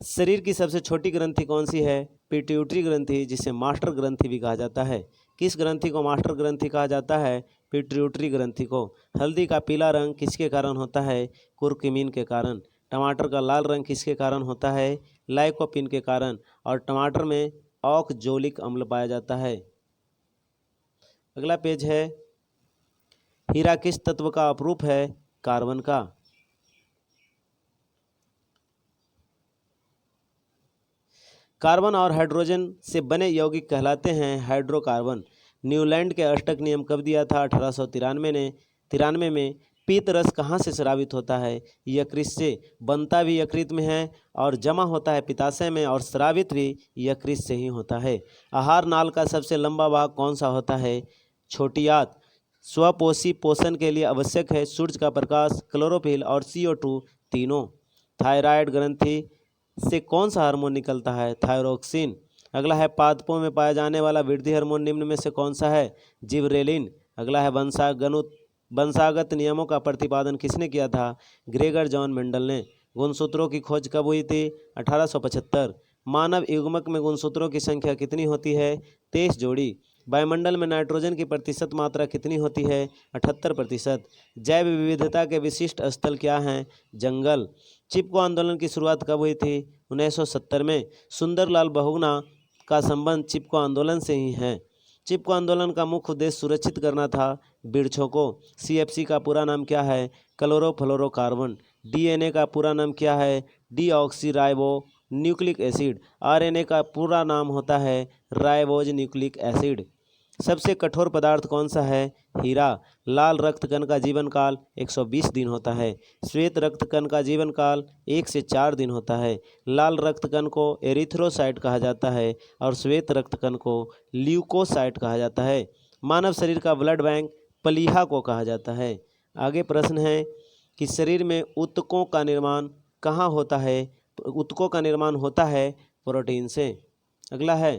A: शरीर की सबसे छोटी ग्रंथि कौन सी है? पिट्यूटरी ग्रंथि, जिसे मास्टर ग्रंथि भी कहा जाता है। किस ग्रंथि को मास्टर ग्रंथि कहा जाता है? पिट्यूटरी ग्रंथि को। हल्दी का पीला रंग किसके कारण होता है? कुर्कुमिन के कारण। टमाटर का लाल रंग किसके कारण होता है? लाइकोपिन के कारण। और टमाटर में ऑक्जेलिक अम्ल पाया जाता है। अगला पेज है हीरा किस तत्व का अपरूप है? कार्बन का। कार्बन और हाइड्रोजन से बने यौगिक कहलाते हैं हाइड्रोकार्बन। न्यूलैंड के अष्टक नियम कब दिया था? 1893 में। पीत रस कहाँ से स्रावित होता है? यकृत से। बनता भी यकृत में है और जमा होता है पित्ताशय में और स्रावित भी यकृत से ही होता है। आहार नाल का सबसे लंबा भाग कौन सा होता है? छोटी आंत। स्वपोषी पोषण के लिए आवश्यक है सूर्य का प्रकाश, क्लोरोफिल और CO2 तीनों। थायराइड ग्रंथि से कौन सा हार्मोन निकलता है? थायरोक्सिन। अगला है पादपों में पाया जाने वाला वृद्धि हार्मोन निम्न में से कौन सा है? जिबरेलिन। अगला है वंशागत नियमों का प्रतिपादन किसने किया था? ग्रेगर जॉन मेंडल ने। गुणसूत्रों की खोज कब हुई थी? 1875। मानव युग्मक में गुणसूत्रों की संख्या कितनी होती है? 23 जोड़ी। वायुमंडल में नाइट्रोजन की प्रतिशत मात्रा कितनी होती है? 78%। जैव विविधता के विशिष्ट स्थल क्या हैं? जंगल। चिपको आंदोलन की शुरुआत कब हुई थी? 1970 में। सुंदरलाल बहुगुणा का संबंध चिपको आंदोलन से ही है। चिपको आंदोलन का मुख्य उद्देश्य सुरक्षित करना था वृक्षों को। CFC का पूरा नाम क्या है? क्लोरोफ्लोरोकार्बन। DNA का पूरा नाम क्या है? Deoxyribo nucleic acid. RNA का पूरा नाम होता है राइबोज न्यूक्लिक एसिड। सबसे कठोर पदार्थ कौन सा है? हीरा। लाल रक्त कण का जीवन काल 120 दिन होता है। श्वेत रक्त कण का जीवन काल 1 से 4 दिन होता है। लाल रक्त कण को एरिथ्रोसाइट कहा जाता है और श्वेत रक्त कण को ल्यूकोसाइट कहा जाता है। मानव शरीर का ब्लड बैंक प्लीहा को कहा जाता है। आगे प्रश्न है कि शरीर में ऊतकों का निर्माण कहाँ होता है? ऊतकों का निर्माण होता है प्रोटीन से। अगला है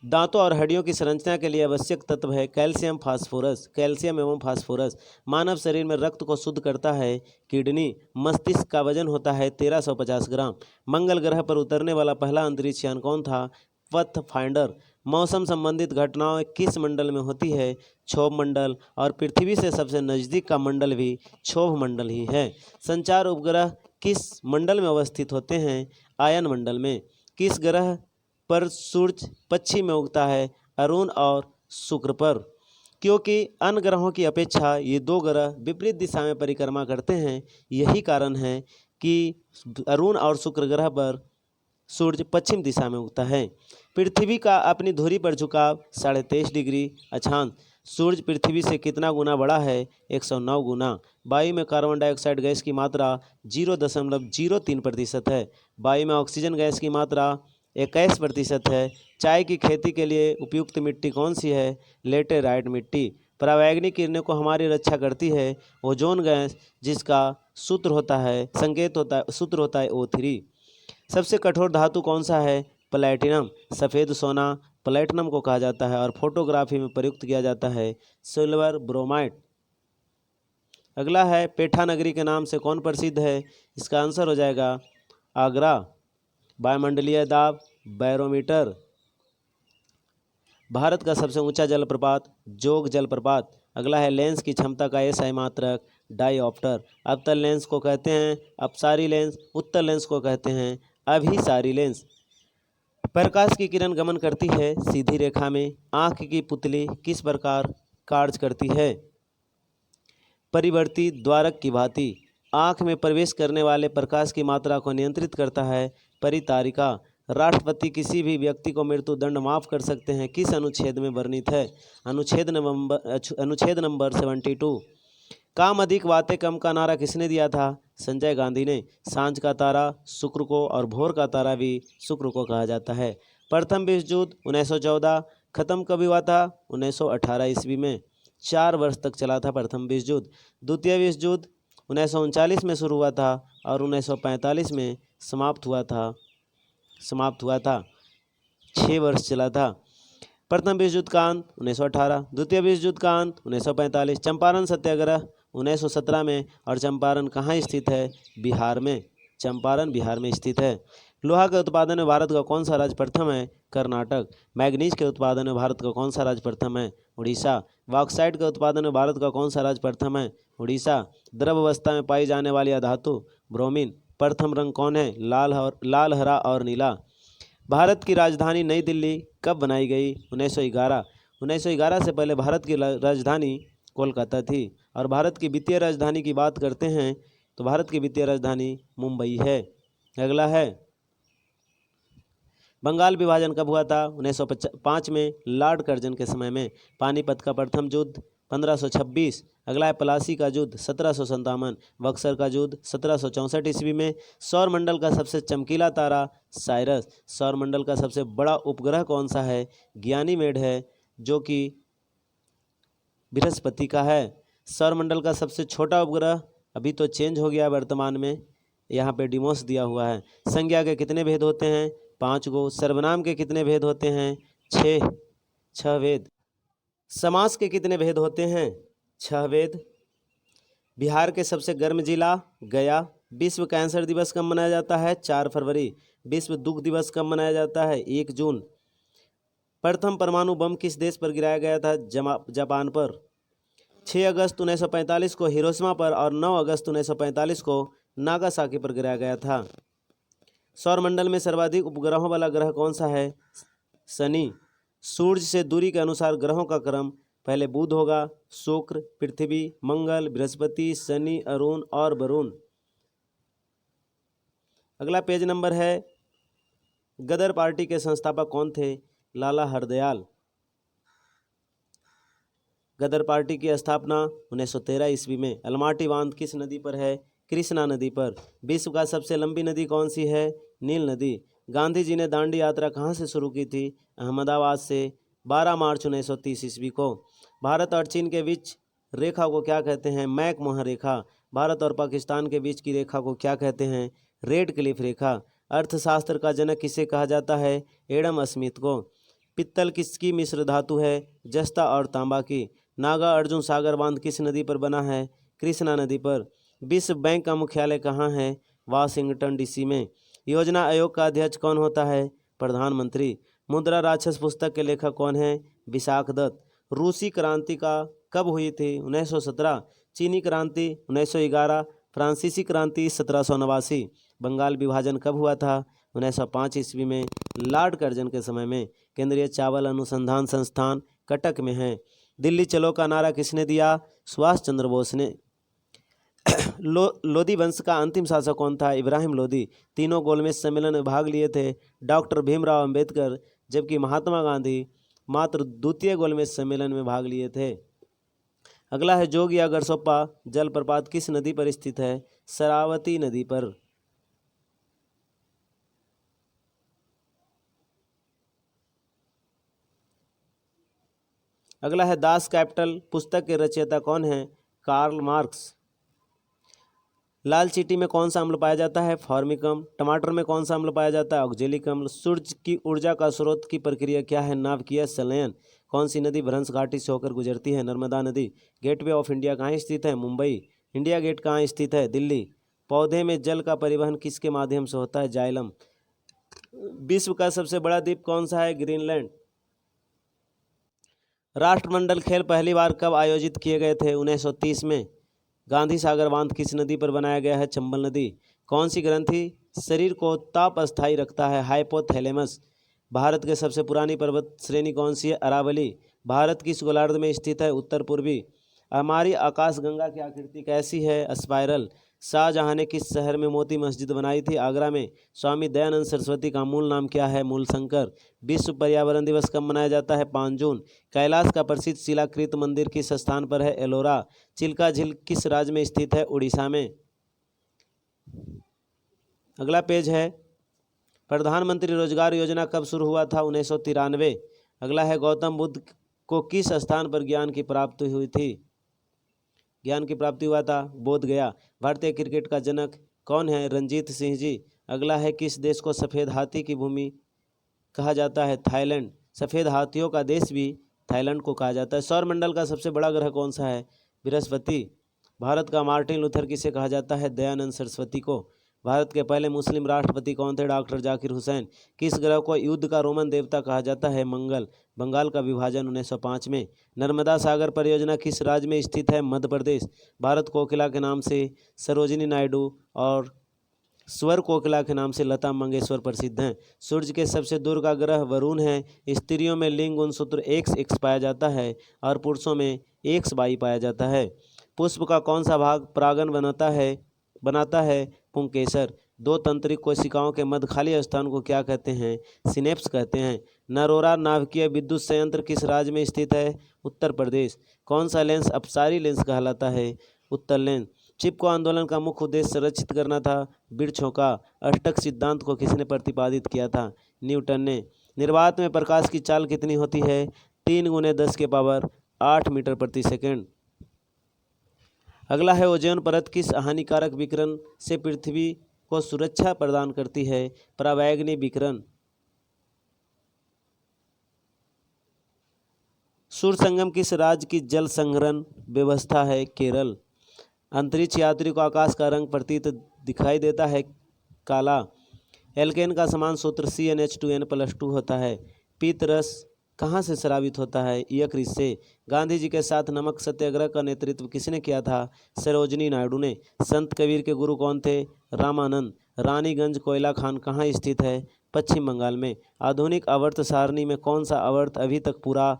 A: दांतों और हड्डियों की संरचना के लिए आवश्यक तत्व है कैल्शियम फास्फोरस। कैल्शियम एवं फास्फोरस। मानव शरीर में रक्त को शुद्ध करता है किडनी। मस्तिष्क का वजन होता है 1350 ग्राम। मंगल ग्रह पर उतरने वाला पहला अंतरिक्ष यान कौन था? पथफाइंडर। मौसम संबंधित घटनाएं किस मंडल में होती है? क्षोभ मंडल। और पृथ्वी से सबसे नजदीक का मंडल भी क्षोभ मंडल ही है। संचार उपग्रह किस मंडल में अवस्थित होते हैं? आयन मंडल में। किस ग्रह पर सूर्य पश्चिम में उगता है? अरुण और शुक्र पर। क्योंकि अन्य ग्रहों की अपेक्षा ये दो ग्रह विपरीत दिशा में परिक्रमा करते हैं, यही कारण है कि अरुण और शुक्र ग्रह पर सूर्य पश्चिम दिशा में उगता है। पृथ्वी का अपनी धुरी पर झुकाव 23.5 डिग्री अक्षांश। सूर्य पृथ्वी से कितना गुना बड़ा है? 109 गुना। वायु में कार्बन डाइऑक्साइड गैस की मात्रा 0.03% है। वायु में ऑक्सीजन गैस की मात्रा 21% है। चाय की खेती के लिए उपयुक्त मिट्टी कौन सी है? लेटेराइट मिट्टी। परावैंगनिक किरणों को हमारी रक्षा करती है ओजोन गैस, जिसका सूत्र होता है O3। सबसे कठोर धातु कौन सा है? प्लैटिनम। सफ़ेद सोना प्लैटिनम को कहा जाता है और फोटोग्राफी में प्रयुक्त किया जाता है सिल्वर ब्रोमाइड। अगला है पेठा नगरी के नाम से कौन प्रसिद्ध है? इसका आंसर हो जाएगा आगरा। वायुमंडलीय दाब बैरोमीटर। भारत का सबसे ऊंचा जलप्रपात जोग जलप्रपात। अगला है लेंस की क्षमता का SI मात्रक डायऑप्टर। अवतल लेंस को कहते हैं अपसारी लेंस, उत्तल लेंस को कहते हैं अभिसारी लेंस। प्रकाश की किरण गमन करती है सीधी रेखा में। आँख की पुतली किस प्रकार कार्य करती है? परिवर्ती द्वारक की भांति। आँख में प्रवेश करने वाले प्रकाश की मात्रा को नियंत्रित करता है परितारिका। राष्ट्रपति किसी भी व्यक्ति को मृत्यु दंड माफ कर सकते हैं, किस अनुच्छेद में वर्णित है? अनुच्छेद नंबर 72। काम अधिक बातें कम का नारा किसने दिया था? संजय गांधी ने। सांझ का तारा शुक्र को और भोर का तारा भी शुक्र को कहा जाता है। प्रथम विश्व युद्ध 1914 खत्म कब हुआ था? 1918 ईस्वी में। 4 वर्ष तक चला था प्रथम विश्व युद्ध। द्वितीय विश्व युद्ध 1939 में शुरू हुआ था और 1945 में समाप्त हुआ था। 6 वर्ष चला था। प्रथम विश्व युद्ध का अंत 1918, द्वितीय विश्व युद्ध का अंत 1945। चंपारण सत्याग्रह 1917 में। और चंपारण कहाँ स्थित है? बिहार में। चंपारण बिहार में स्थित है। लोहा के उत्पादन में भारत का कौन सा राज्य प्रथम है? कर्नाटक। मैग्नीज के उत्पादन में भारत का कौन सा राज्य प्रथम है? उड़ीसा। बॉक्साइट के उत्पादन में भारत का कौन सा राज्य प्रथम है? उड़ीसा। द्रव अवस्था में पाई जाने वाली अधातु ब्रोमीन। प्रथम रंग कौन है? लाल, हरा और नीला। भारत की राजधानी नई दिल्ली कब बनाई गई? 1911। 1911 से पहले भारत की राजधानी कोलकाता थी। और भारत की वित्तीय राजधानी की बात करते हैं तो भारत की वित्तीय राजधानी मुंबई है। अगला है बंगाल विभाजन कब हुआ था? 1905 में लॉर्ड कर्जन के समय में। पानीपत का प्रथम युद्ध 1526। अगला है प्लासी का युद्ध 1757। बक्सर का युद्ध 1764 ईस्वी में। सौर मंडल का सबसे चमकीला तारा साइरस। सौर मंडल का सबसे बड़ा उपग्रह कौन सा है? ज्ञानीमेड है, जो कि बृहस्पति का है। सौर मंडल का सबसे छोटा उपग्रह अभी तो चेंज हो गया वर्तमान में, यहाँ पे डिमोस दिया हुआ है। संज्ञा के कितने भेद होते हैं? 5 गो। सर्वनाम के कितने भेद होते हैं? 6 भेद। समास के कितने भेद होते हैं? 6 भेद। बिहार के सबसे गर्म जिला गया। विश्व कैंसर दिवस कब मनाया जाता है? 4 फरवरी। विश्व दुग्ध दिवस कब मनाया जाता है? 1 जून। प्रथम परमाणु बम किस देश पर गिराया गया था? जापान पर। 6 अगस्त 1945 को हिरोशिमा पर और 9 अगस्त 1945 को नागासाकी पर गिराया गया था। सौरमंडल में सर्वाधिक उपग्रहों वाला ग्रह कौन सा है? शनि। सूर्य से दूरी के अनुसार ग्रहों का क्रम पहले बुध होगा, शुक्र, पृथ्वी, मंगल, बृहस्पति, शनि, अरुण और वरुण। अगला पेज नंबर है गदर पार्टी के संस्थापक कौन थे? लाला हरदयाल। गदर पार्टी की स्थापना 1913 ईस्वी में। अलमाटी बांध किस नदी पर है? कृष्णा नदी पर। विश्व का सबसे लंबी नदी कौन सी है? नील नदी। गांधी जी ने दांडी यात्रा कहाँ से शुरू की थी? अहमदाबाद से। 12 मार्च 1930 ईस्वी को। भारत और चीन के बीच रेखा को क्या कहते हैं? मैक मोहर रेखा। भारत और पाकिस्तान के बीच की रेखा को क्या कहते हैं? रेड क्लिफ रेखा। अर्थशास्त्र का जनक किसे कहा जाता है? एडम स्मिथ को। पित्तल किसकी मिश्र धातु है? जस्ता और तांबा की। नागा अर्जुन सागर बांध किस नदी पर बना है? कृष्णा नदी पर। विश्व बैंक का मुख्यालय कहाँ है? वाशिंगटन डीसी में। योजना आयोग का अध्यक्ष कौन होता है? प्रधानमंत्री। मुद्रा राक्षस पुस्तक के लेखक कौन है? विशाख दत्त। रूसी क्रांति का कब हुई थी? 1917। चीनी क्रांति 1911। फ्रांसीसी क्रांति 1789। बंगाल विभाजन कब हुआ था? 1905 ईस्वी में, लॉर्ड कर्जन के समय में। केंद्रीय चावल अनुसंधान संस्थान कटक में है। दिल्ली चलो का नारा किसने दिया? सुभाष चंद्र बोस ने। लोधी वंश का अंतिम शासक कौन था? इब्राहिम लोधी। तीनों गोलमेज सम्मेलन में भाग लिए थे डॉक्टर भीमराव अंबेडकर, जबकि महात्मा गांधी मात्र द्वितीय गोलमेज सम्मेलन में भाग लिए थे। अगला है जोग या गरसोप्पा जलप्रपात किस नदी पर स्थित है? शरावती नदी पर। अगला है दास कैपिटल पुस्तक के रचयिता कौन है? Karl Marx. लाल चींटी में कौन सा अम्ल पाया जाता है? फॉर्मिकम। टमाटर में कौन सा अम्ल पाया जाता है? ऑक्जेलिक अम्ल। सूर्य की ऊर्जा का स्रोत की प्रक्रिया क्या है? नाभिकीय संलयन। कौन सी नदी भ्रंश घाटी से होकर गुजरती है? नर्मदा नदी। गेटवे ऑफ इंडिया कहाँ स्थित है? मुंबई। इंडिया गेट कहाँ स्थित है? दिल्ली। पौधे में जल का परिवहन किसके माध्यम से होता है? जाइलम। विश्व का सबसे बड़ा द्वीप कौन सा है? ग्रीनलैंड। राष्ट्रमंडल खेल पहली बार कब आयोजित किए गए थे? 1930 में। गांधी सागर बांध किस नदी पर बनाया गया है? चंबल नदी। कौन सी ग्रंथि शरीर को ताप अस्थायी रखता है? हाइपोथैलेमस। भारत की सबसे पुरानी पर्वत श्रेणी कौन सी है? अरावली। भारत किस गोलार्ध में स्थित है? उत्तर पूर्वी। हमारी आकाशगंगा की आकृति कैसी है? स्पाइरल। शाहजहां ने किस शहर में मोती मस्जिद बनाई थी? आगरा में। स्वामी दयानंद सरस्वती का मूल नाम क्या है? मूलशंकर। विश्व पर्यावरण दिवस कब मनाया जाता है? 5 जून। कैलाश का प्रसिद्ध शिलाकृत मंदिर किस स्थान पर है? एलोरा। चिल्का झील किस राज्य में स्थित है? उड़ीसा में। अगला पेज है प्रधानमंत्री रोजगार योजना कब शुरू हुआ था? 1993। अगला है गौतम बुद्ध को किस स्थान पर ज्ञान की प्राप्ति हुई थी? ज्ञान की प्राप्ति हुआ था बोध गया। भारतीय क्रिकेट का जनक कौन है? रंजीत सिंह जी। अगला है किस देश को सफ़ेद हाथी की भूमि कहा जाता है? थाईलैंड। सफ़ेद हाथियों का देश भी थाईलैंड को कहा जाता है। सौरमंडल का सबसे बड़ा ग्रह कौन सा है? बृहस्पति। भारत का मार्टिन लूथर किसे कहा जाता है? दयानंद सरस्वती को। भारत के पहले मुस्लिम राष्ट्रपति कौन थे? डॉक्टर जाकिर हुसैन। किस ग्रह को युद्ध का रोमन देवता कहा जाता है? मंगल। बंगाल का विभाजन 1905 में। नर्मदा सागर परियोजना किस राज्य में स्थित है? मध्य प्रदेश। भारत कोकिला के नाम से सरोजिनी नायडू और स्वर कोकिला के नाम से लता मंगेशकर प्रसिद्ध हैं। सूर्य के सबसे दूर का ग्रह वरुण है। स्त्रियों में लिंग गुणसूत्र XX पाया जाता है और पुरुषों में XY पाया जाता है। पुष्प का कौन सा भाग परागन बनाता है? पुंकेसर। दो तंत्रिक कोशिकाओं के मध्य खाली स्थान को क्या कहते हैं? सिनेप्स कहते हैं। नरोरा नाभिकीय विद्युत संयंत्र किस राज्य में स्थित है? उत्तर प्रदेश। कौन सा लेंस अपसारी लेंस कहलाता है? उत्तल लेंस। चिपको आंदोलन का मुख्य उद्देश्य संरक्षित करना था वृक्षों का। अष्टक सिद्धांत को किसने प्रतिपादित किया था? न्यूटन ने। निर्वात में प्रकाश की चाल कितनी होती है? 3 × 10⁸ मीटर प्रति सेकंड। अगला है ओजोन परत किस हानिकारक विकिरण से पृथ्वी को सुरक्षा प्रदान करती है? पराबैंगनी विकिरण। सूर्य संगम किस राज्य की जल संग्रहण व्यवस्था है? केरल। अंतरिक्ष यात्री को आकाश का रंग प्रतीत दिखाई देता है? काला। एल्केन का समान सूत्र CnH2n+2 होता है। पीत रस कहाँ से स्रावित होता है? यकृत से। गांधी जी के साथ नमक सत्याग्रह का नेतृत्व किसने किया था? सरोजनी नायडू ने। संत कबीर के गुरु कौन थे? रामानंद। रानीगंज कोयला खान कहाँ स्थित है? पश्चिम बंगाल में। आधुनिक आवर्त सारणी में कौन सा आवर्त अभी तक पूरा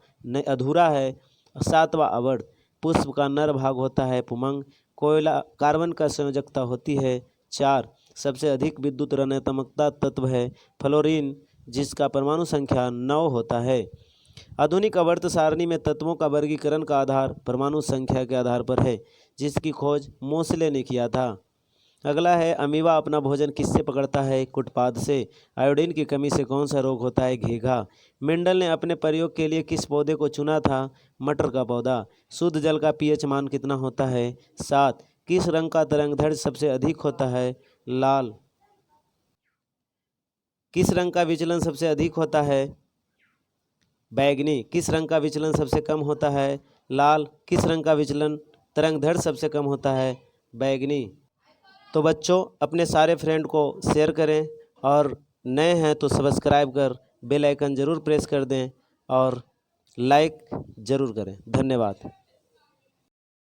A: अधूरा है? 7वां आवर्त। पुष्प का नर भाग होता है पुमंग। कोयला कार्बन का संयोजकता होती है 4। सबसे अधिक विद्युत ऋणात्मकता तत्व है फ्लोरीन, जिसका परमाणु संख्या 9 होता है। आधुनिक आवर्त सारणी में तत्वों का वर्गीकरण का आधार परमाणु संख्या के आधार पर है, जिसकी खोज मोसले ने किया था। अगला है अमीबा अपना भोजन किससे पकड़ता है? कुटपाद से। आयोडीन की कमी से कौन सा रोग होता है? घेघा। मेंडल ने अपने प्रयोग के लिए किस पौधे को चुना था? मटर का पौधा। शुद्ध जल का pH मान कितना होता है? 7। किस रंग का तरंगदैर्घ्य सबसे अधिक होता है? लाल। किस रंग का विचलन सबसे अधिक होता है? बैगनी। किस रंग का विचलन सबसे कम होता है? लाल। किस रंग का विचलन तरंगदैर्घ्य सबसे कम होता है? बैगनी। तो बच्चों अपने सारे फ्रेंड को शेयर करें और नए हैं तो सब्सक्राइब कर बेल आइकन ज़रूर प्रेस कर दें और लाइक ज़रूर करें। धन्यवाद।